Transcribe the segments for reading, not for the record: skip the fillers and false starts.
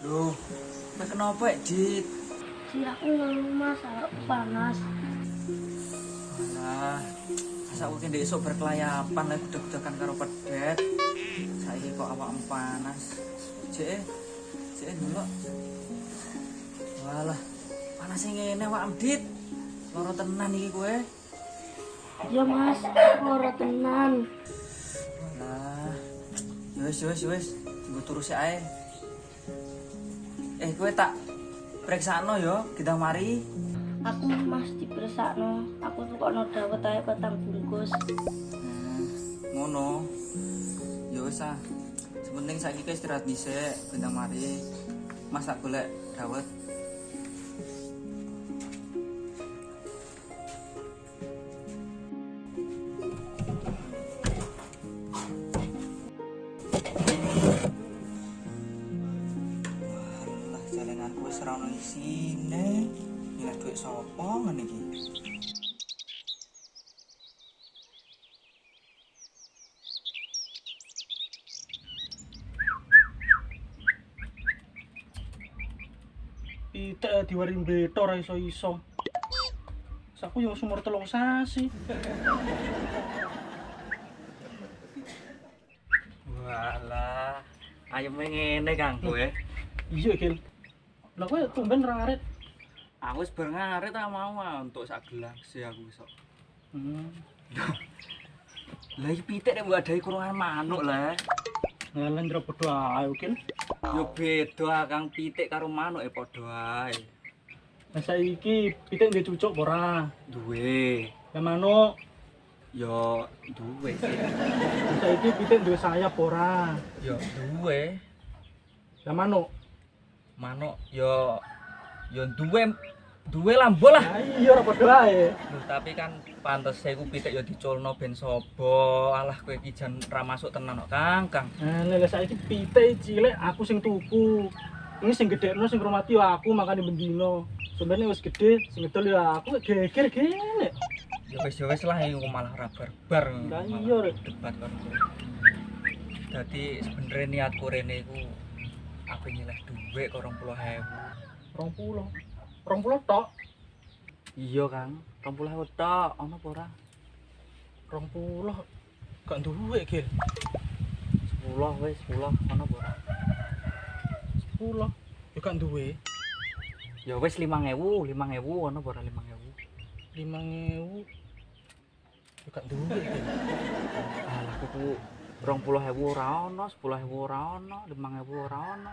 Loh, kowe kenapa, Dit? Si aku ngeluh mas, aku panas. Alah, masa aku ndek esuk berkelayapan lek deg-degan karo pedet. Saiki kok awakmu panas. Jek, ndelok. Walah, panas ngene awakmu, Dit. Lara tenan iki kowe. Iya mas, aku ora tenan. Walah. Wis, tunggu turu sik ae. Kowe tak periksano yo, kita mari. Aku mas dipersakno, aku tukokno dawet ae 4 bungkus. Ngono. Ya wis ah. Sementing saiki kowe istirahat dhisik, kita mari. Mas tak golek dawet. Walah, jalenganku wis ora ono isine. Nilai duit sapa ngene iki? Pitik diwari mbleto ora iso-iso. Saku yo umur 3 sasi. Walah, ayeme ngene Kang kowe. Iya, Gil. Lah kowe tumben ora ngarit. Aku wis bar ngarit ta mau untuk sak gelas sih aku iso. Lah iki pitik nek mbok adahi kurungan manuk lah. Ngalah ndro padha ae, Gil. Yo beda Kang pitik karo manuk padha ae. Lah saiki pitik ndek cucuk apa ora? Duwe. Lah manuk Yo duwe sih. saiki pitik duwe sayap apa ora? Yo duwe. Lah manuk. Manuk yo duwe lambo lah. Lah iya ora padha ae. Loh, tapi kan pantese ku pitik yo diculno ben sapa. Alah kowe iki jan ra masuk tenan kok, Kang. Nah, lah saiki pitik cilik aku sing tuku. Ini sing gedekno sing ngrumati aku makane bendino. Sebenarnya wis gede, sing ngedol ya aku geger gene. Ya wis lah iku malah ra barbar. Lah malah iya, Rek. debat karo kowe. Dadi sebenarnya niatku rene iku aku nyileh dhuwit kok 20.000. 20 tok. Iya, Kang. 20.000 tok, ono apa ora? 20 gak duwe, Gil. 10 wis, 10 ono apa ora? 10 ya gak duwe. Ya wis 5.000 ono apa ora 5.000? 5.000 ya gak duwe, Gil. Alah kudu 20.000 ora ono, 10.000 ora ono, 5.000 ora ono.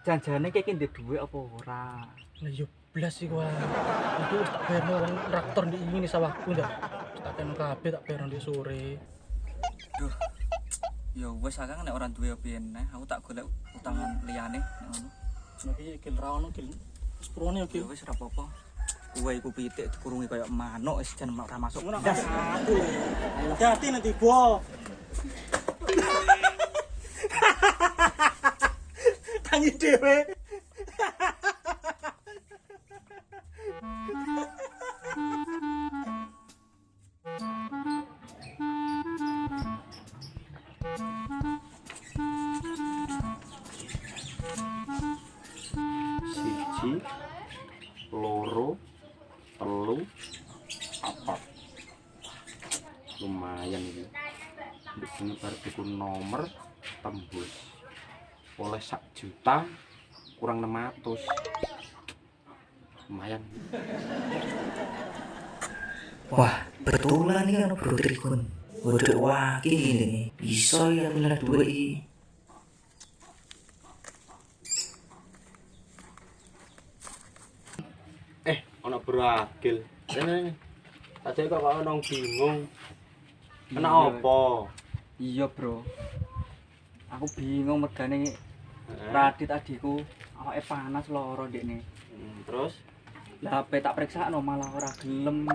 Janjane iki ndek dhuwit apa ora? Lah yo blas iku wae. Itu wis tak bayarno wong traktor ndek ini sawahku ndak. Wis tak kene kabeh tak bayarno ndek sore. Duh. Ya wis Kang nek ora duwe piye neh, aku tak golek utangan liyane nek ngono. Nah iki Gil ra ono, Gil. Sepurone yo, Ya Gil. wis ora apa-apa. Kowe iku pitik dikurungi kaya manuk wis jan ora masuk. Ngono Das. aku. Hati nanti bo. Tangi dhewe. Siji, loro, telu, papat. Lumayan iki. Ndek sini bar tuku nomor tembus. Oleh 1 juta kurang 600. Lumayan. Wah, betulan iki ono Bro Trikun. Waduh waki ngene. Iso ya aku nyelak dhuwit iki. Ana beragil. Rene. Tadi kok ono bingung. Kena Iya. apa? Iya, Bro. Aku bingung megane Radit adikku. Awake panas lara ndekne. Terus Lah ape tak periksakno malah ora gelem.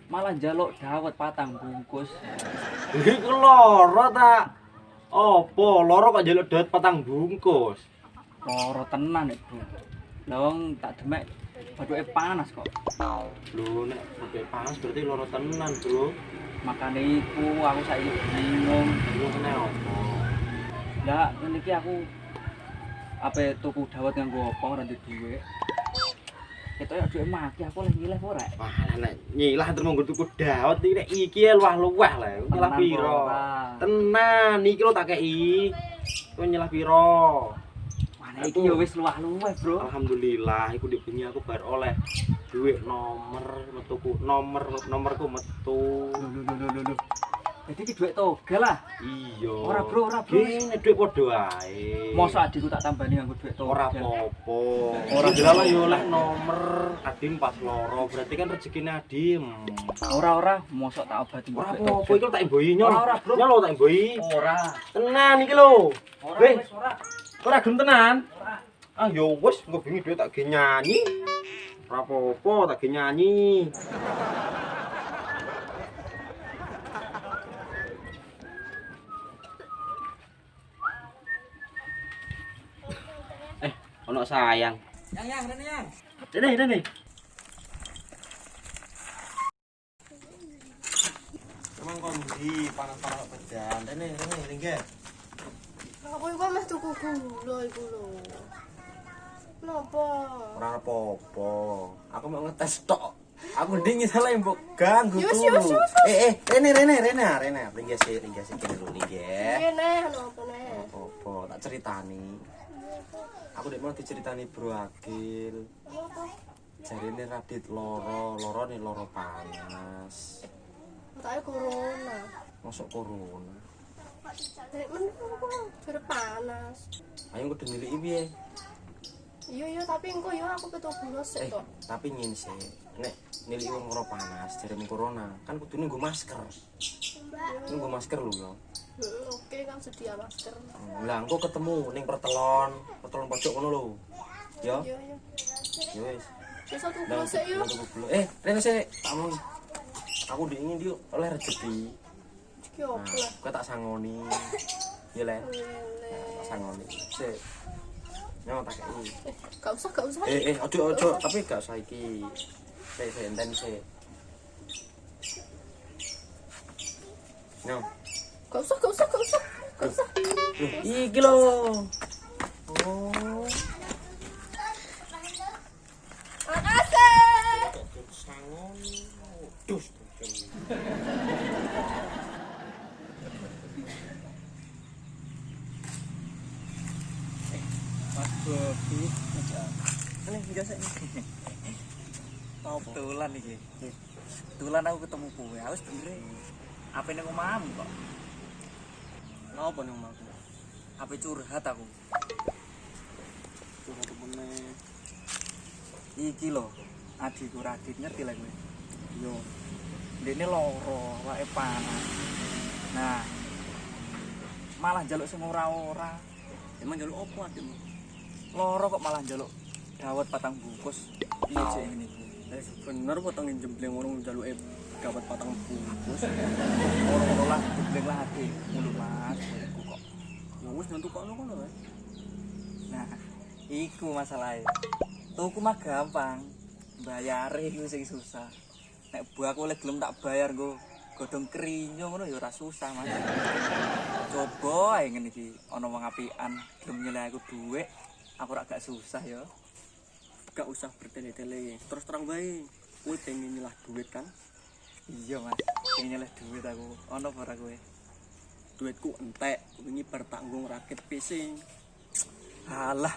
Malah njaluk dawet 4 bungkus. iku loro ta? Apa loro kok njaluk dawet 4 bungkus? Lara tenan nek, Bro. Lah wong tak demek baduke panas kok. Lho nek sampe panas berarti loro tenan, Bro. Makane iku aku saiki bingung. Bingung kena apa? Lah ngene iki aku Ape tuku dawet nganggo apa ora ndek dhuwit. Ketoke dhuwit mati aku leh ngileh ora. Wah, nek nyilah terus monggo tuku dawet iki nek iki luwah-luwah lho. Nyilah Tenan piro? ora? Tenan, iki lho tak kei. Kowe nyilah piro? Wah, nek iki ya wis luwah-luwah, Bro. Alhamdulillah, iku dibengi aku bar oleh duit metuku nomorku metu. Lho. Jadi iki dhuwit toga lah. Iya. Ora, Bro, ora, Bro. Ini duit padha ae. Mosok adikku tak tambani nganggo dhuwit toga. Ora apa-apa. Ora jelalah yo oleh nomor Adim pas loro, berarti kan rezekine Adim. Ora, mosok tak obati Ora dhuwit apa-apa, toga. iki lho tak mboi nyol. Ora, Bro. Nyol lho tak mboi. Ora. Tenan iki lho. Ora, Weh, wis ora. ora gelem tenan. Ora. Ah yo wis, engko bengi duit tak ge nyanyi. Ora apa-apa, tak ge nyanyi. Ono sayang. Yang, rene yang. Rene. Emang kondi panas-panas pedan. Rene, ringge. Aku iku meh tuku gula iku lho. Napa? Ora apa-apa. Aku mau ngetes tok. Aku nding salah mbok ganggu Yus, dulu. yus. Rene. Ringge sih kene dulu ringge. Piye neh napa neh? Apa tak ceritani. Aku dek mau diceritani Bro Agil. Jarine Radit loro nih loro panas. Katanya corona. Masuk corona. Nek menapa jare panas. Ayo kudu niliki piye? Iya tapi engko yo aku petuk gula sik tok. Tapi ngene sih, nek niliki wong loro panas jarine corona, kan kudune nggo masker. Nggo masker lho yo. Oke kan sedia masker. Lah engko ketemu ning pertelon pojok ngono lho. Yo. Iya. Yo wis. Wis aku gula sik yo. Rene sik, tamu. Aku ndek ingin dia oleh rezeki. Iki opo lah. Kowe tak sangoni. Ya le. Tak sangoni. Sik. Nyo tak kei. Gak usah. Ojo, tapi gak usah iki. Sik enten sik. Nyo. Gak usah. Iki lho. Oh. Makasih. Sangoni. Dus. Mas Bobi. Ini biasa ini. Kebetulan iki. Kebetulan aku ketemu kowe. Aku sebenarnya apa ning omahmu kok. Napa ning omahku? Apa curhat aku. Curhat meneh. Iki lho, adikku Radit ngerti lah kowe. Yo. Dene loro, awake panas. Nah, malah njaluk sing ora-ora. Emang jaluk opo adikmu? Loro kok malah njaluk dawet 4 bungkus. Piye cek ngene iki? Bener potong jembleng ngono jaluke dapat 4 bungkus. Ora lah jebleng lah adik. Ngono Mas, aku kok. Ya wis nang tukokno kono wae. Nah, iku masalahe. Tuku mah gampang. Bayare iku sing susah. Nek bu aku oleh gelem tak bayar nggo godhong krinyo ngono ya ora susah, Mas. Coba ae ngene iki ana wong apian gelem nyeleh aku dhuwit, aku ora gak susah ya. Gak usah bertele-tele. Terus terang wae. Kowe pengen nyelah duit kan? Iya, Mas. Pengen nyeleh dhuwit aku. Ana apa ora kowe? Duitku entek. Wingi bar tak nggo ngrakit PC. Alah,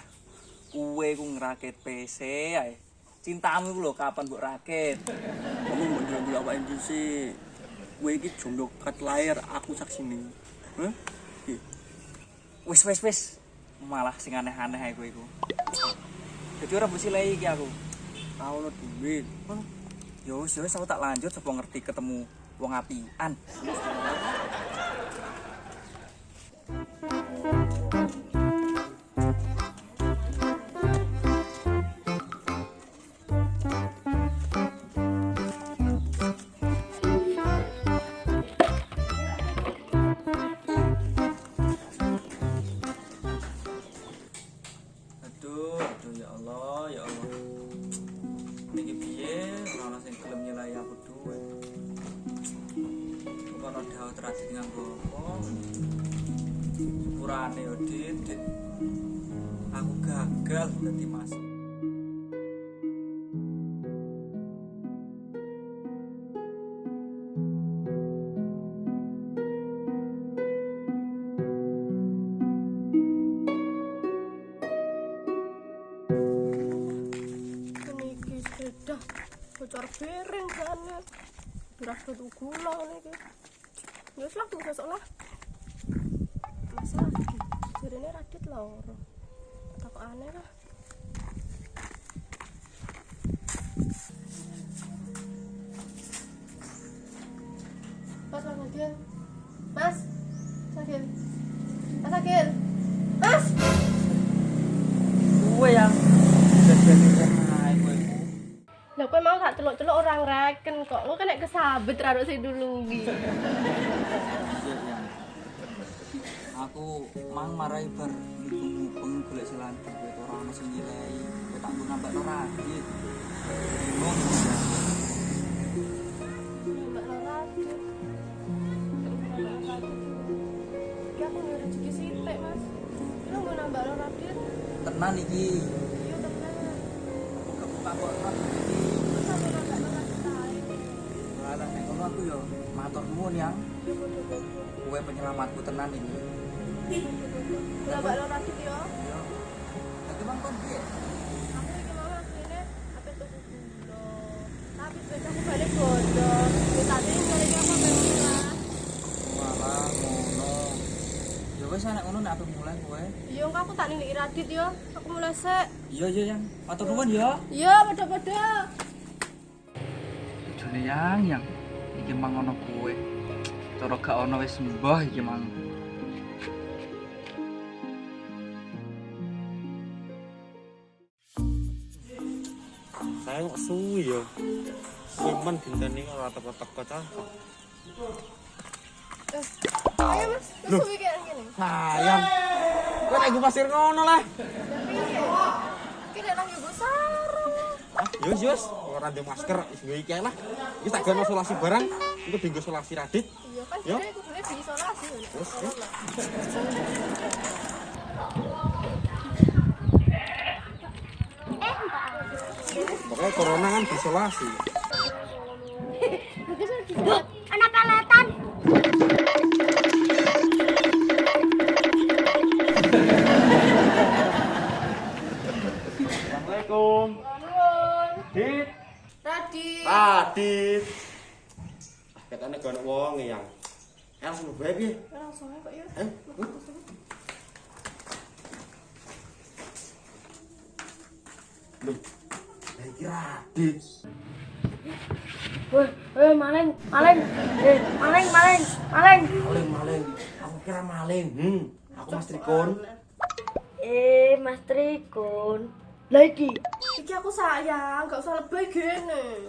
kowe ku ngrakit PC ae. Cintamu iku lho kapan mbok rakit? Kamu mau dulu awake dhewe sih. Kowe iki jomblo kat lahir, aku saksine. Hah? Wis. Malah sing aneh-aneh ae kowe iku. Dadi ora mesti lei iki aku. Tau lo duit. Ya wis aku tak lanjut sapa ngerti ketemu wong apian. Aduh ya Allah. Niki piye ora sing gelem nyelai aku dhuwit. Kok ana dawet Radit nganggo apa? Sepurane yo Dit. Aku gagal dadi Mas. Niki sepeda bocor piring banget. Rasa tuh gula niki. Ya wis lah besok lah. Masa jarine Radit loro. Tak aneh lah. Mas Agil. Mas. Agil. Mas Agil. Mas. Kowe yang jadi ae kowe. Lah kowe mau tak celuk-celuk orang reken kok. Kowe kena kesabet raro sing dulu iki. Iya, yang. Aku mang marai bar mung golek jalan duit ora ono sing nyilai. Kowe tak nggo nambah ora Radit. Bingung. Mbak Radit. Iki aku nggak rezeki sithik, Mas. Lu mau nambah Radit? Tenan iki. Iya tenan. Buka kok iki. Terus sampe nambah Radit ae. Lah nek ngono aku yo matur nuwun yang. Iya bodo-bodo. Kowe penyelamatku tenan iki. Nambah Radit yo. Yo. Dadi mang kon piye? Aku iki mau asline ape tuku gula. Tapi sepedaku balik bodong. Wis tak tinggal iki aku murah. Walah ngono. Ya wis nek ngono nek aku mulai kowe. Iya engko aku tak nindiki Radit yo. Aku mulai sik. Iya iya yang. Matur nuwun ya. Iya bodo-bodo. Jane yang iki mang ono kowe. Cara gak ono wis mbah iki mang. Saya kok suwi ya. Suwi men dinten iki ora teko-teko cocok. Ayo Mas, terus suwi kayak gini. Sayang. Kowe nek gue pasir ngono lah. Iki nek nang ibu sarung. Yus, ora ndek masker wis nggo iki ae lah. Iki tak gono isolasi barang, iku dienggo isolasi Radit. Iya kan Yo. jadi kudune diisolasi. Terus pokoknya corona kan diisolasi. Anak kalatan. Assalamualaikum. Nuwun. Dit. Radit. Radit. Katanya gak ada wong yang. Langsung bae piye? Langsung aja kok ya. Loh. Lah iki Radit. Woi, maling. Maling. Maling. Aku kira maling. Aku Mas Trikon. Mas Trikun. Lagi. Iki aku sayang, gak usah lebay gini.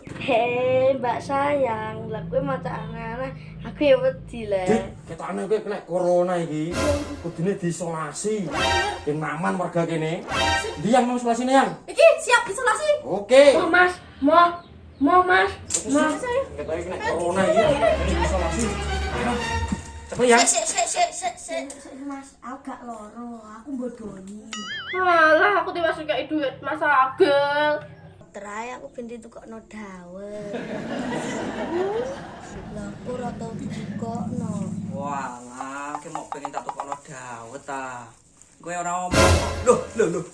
Mbak sayang, lah kowe maca aneh-aneh, aku ya wedi Dit, lah. ketane kowe kena corona iki. Kudune diisolasi. Ben aman warga kene. Ndi yang mau isolasine yang? Iki siap isolasi. Oke. Mau Mas, mau Mas. Ketane kena corona iki. Ini diisolasi. Ayo. Cepet ya. Mas, aku gak loro, aku bodoni. Alah, aku tiba suka duit Mas Agil. Terakhir aku ben ditukokno dawet. Lah aku ora tau ditukokno. Walah, ki mau pengen tak tukono dawet ta. Kowe ora omong. Loh.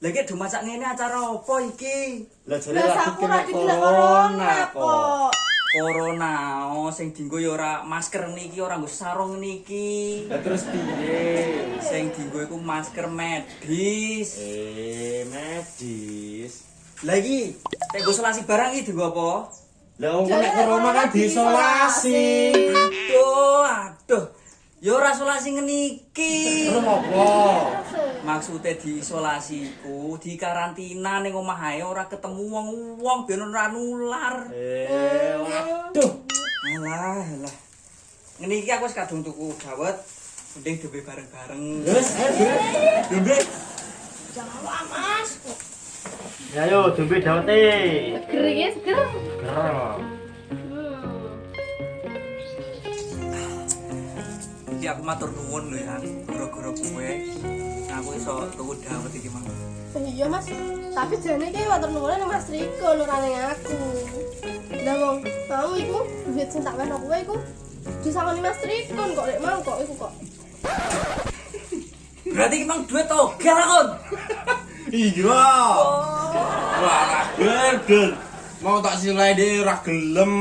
Lagi do masak ngene acara apa iki? Lah jare Radit kena corona kok. Corona, sing dienggo ya ora masker niki, ora nggo sarung niki. Lah terus piye? Sing dienggo iku masker medis. Medis. Lah iki, nek nggo isolasi barang iki dienggo apa? Lah wong kena corona kan diisolasi. Aduh. Ya ora isolasi ngene iki. Terus apa? Maksude diisolasiku, di karantina ning omah ae ora ketemu wong-wong ben ora nular. Waduh. Alah. Ngene iki aku wis kadung tuku dawet, mending dhewe bareng-bareng. Wes, Dombe. Jangan Mas. Ya yo, dombe dawete. Seger iki, seger. Gerel. Iki aku matur nuwun lho ya, gara-gara kowe aku iso tuku dawet iki mang. iya mas, tapi jane iki water nuwun nang Mas Riko nurane aku. Lah wong mau iku duit sing tak wehno kowe iku disangoni Mas Riko kok lek mau kok iku kok. Berarti emang duit toge lah kon. Iya. Wah, ger. Mau tak silai dhewe ora gelem.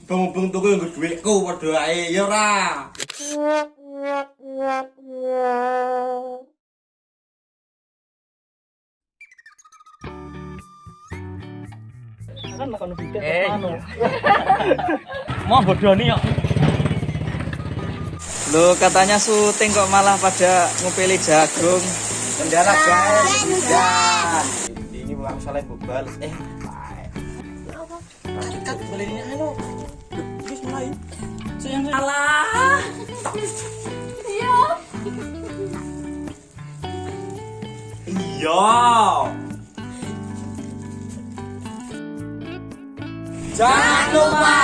Beng-beng tuku nggo dhuwitku padha ae ya ora. Kan makan pitik Eh, anu. Mau bodoni kok. Lo katanya syuting kok malah pada ngupili jagung. Bendera guys. Dan ini bukan salah bebal. Kat beli ini anu. Terus mulai. Sayang salah. Iya. Jangan lupa